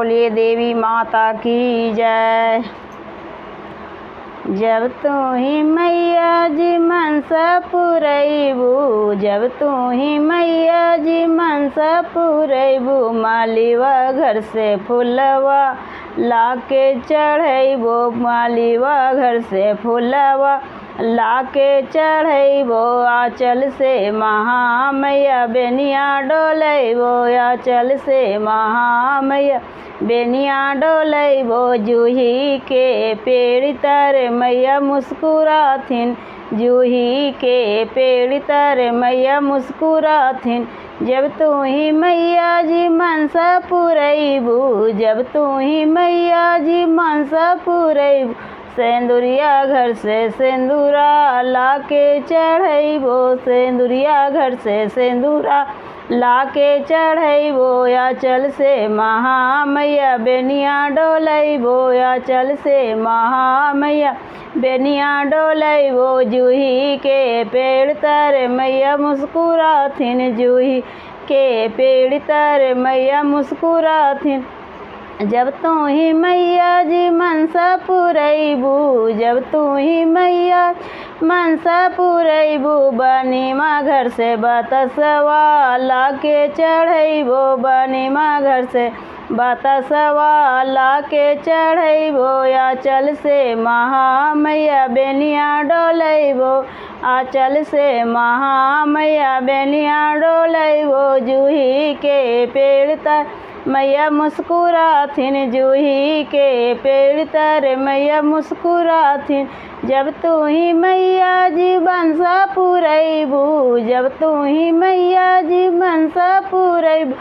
बोलिए देवी माता की जय। जब तू ही मैया जी मनसा पुरैबू, जब तू ही मैया जी मनसा पुरैबू, मालीवा घर से फुलवा लाके चढ़ैबो, मालीवा घर से फुलवा लाके चढ़ैबो, आंचल से महामैया बेनिया डोलैबो, आंचल से महामैया बेनिया डोलैबो। जूही के पेड़ तर मैया मुस्कुराथिन, जूही के पेड़ तर मैया मुस्कुराथिन। जब तू ही मैया जी मनसा पुरैबू, जब तू ही मैया जी मनसा पुरैबू, सेंदुरिया घर से सेंदूरा लाके चढ़ैबो, सेंदुरिया घर से सेंदूरा लाके चढ़ैबो, आंचल से महामैया बेनिया डोलैबो, आंचल से महामैया बेनिया डोलैबो। जूही के पेड़ तर मैया मुस्कुराथिन, जूही के पेड़ तर मैया मुस्कुराथिन। जब तू ही मैया जी मनसा पुरैबू, जब तू ही मैया मनसा पुरैबू, बनीमा घर से बतसवा लाके चढ़ैबो, बनीमा घर से बतसवा लाके चढ़ैबो, आंचल से महामैया बेनिया डोलैबो, आंचल से महामैया बेनिया डोलैबो। जूही के पेड़ तर मैया मुस्कुराथिन, जूही के पेड़ तर मैया मुस्कुराथिन। जब तू ही मैया जी मनसा पुरैबू, जब तू ही मैया जी मनसा पुरैबू,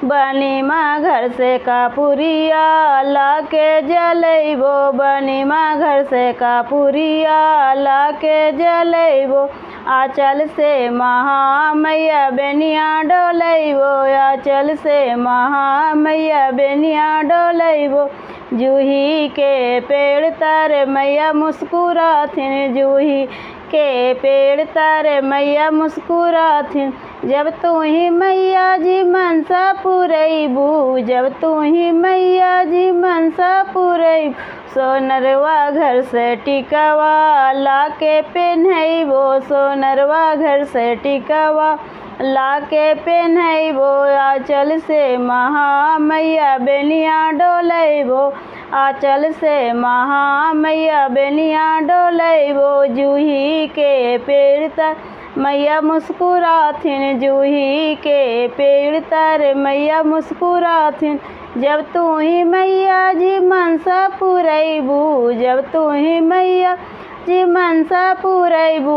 बनीमा घर से कापुरिया लाके जलैबो, बनीमा घर से कापुरिया लाके जलैबो, आंचल से महामैया बेनिया डोलैबो, आंचल से महामैया बेनिया डोलैबो। जूही के पेड़ तर मैया मुस्कुराथिन, जूही के पेड़ तर मैया मुस्कुराथिन। जब तू ही मैया जी मनसा पुरैबू, जब तू ही मैया जी मनसा पुरैबू, सोनरवा घर से टिकवा लाके पेन्हैबो, सोनरवा घर से टिकवा लाके पेन्हैबो, आंचल से महामैया बेनिया डोलैबो, आंचल से महामैया बेनिया डोलैबो। जूही के पेड़ तर मैया मुस्कुराथिन, जूही के पेड़ तर मैया मुस्कुराथिन। जब तू ही मैया जी मनसा पुरैबू, जब तू ही मैया जी मनसा पुरैबू,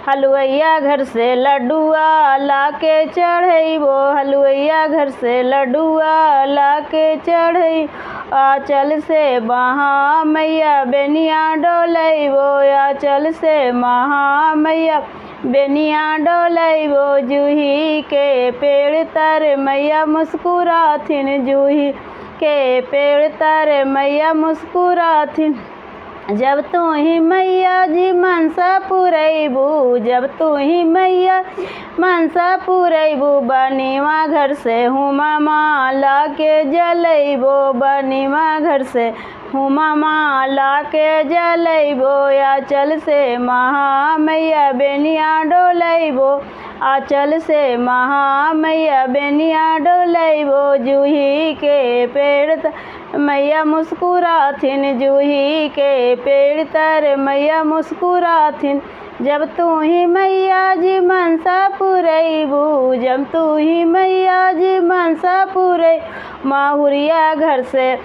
हलवैया घर से लड्डुआ लाके चढ़ैबो, हलवैया घर से लड्डुआ लाके चढ़ै, आंचल से महामैया बेनिया डोलैबो, आंचल से महामैया बेनिया डोलैबो। जूही के पेड़ तर मैया मुस्कुराथिन, जूही के पेड़ तर मैया मुस्कुराथिन। जब तू ही मैया जी मनसा पुरैबू, जब तू ही मैया मनसा पुरैबू, बनीमा घर से हुमामा लाके जलैबो, बनीमा घर से हुमामा लाके जलैबो, आंचल से महामैया बेनिया डोलैबो, आंचल से महामैया बेनिया डोलैबो। जूही के पेड़ तर मैया मुस्कुराथिन, जूही के पेड़ तर मैया मुस्कुराथिन। जब तू ही मैया जी मनसा पुरैबू, जब तू ही मैया जी मनसा पुरैबू, माहुरिया घर से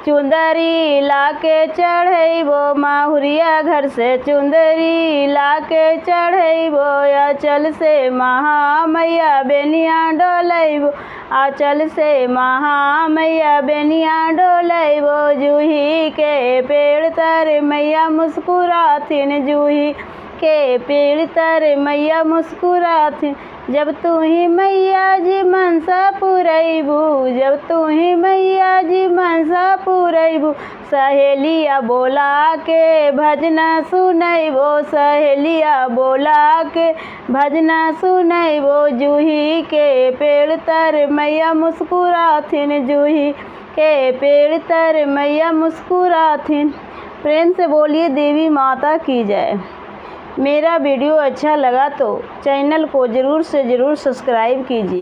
चुंदरी लाके चढ़ैबो, माहुरिया घर से चुंदरी लाके चढ़ैबो, आंचल से महामैया बेनिया डोलैबो, आंचल से महामैया बेनिया डोलैबो। जूही के पेड़ तर मैया मुस्कुराथिन, जूही के पेड़ तर मैया मुस्कुराथिन। जब तू ही मैया जी मनसा पुरैबू, जब तू ही मैया जी मनसा पुरैबू, सहेलिया बोला के भजना सुनैबो, सहेलिया बोला के भजना सुनैबो। जूही के पेड़ तर मैया मुस्कुराथिन, जूही के पेड़ तर मैया मुस्कुराथिन। प्रेम से बोलिए देवी माता की जय। मेरा वीडियो अच्छा लगा तो चैनल को ज़रूर से ज़रूर सब्सक्राइब कीजिए।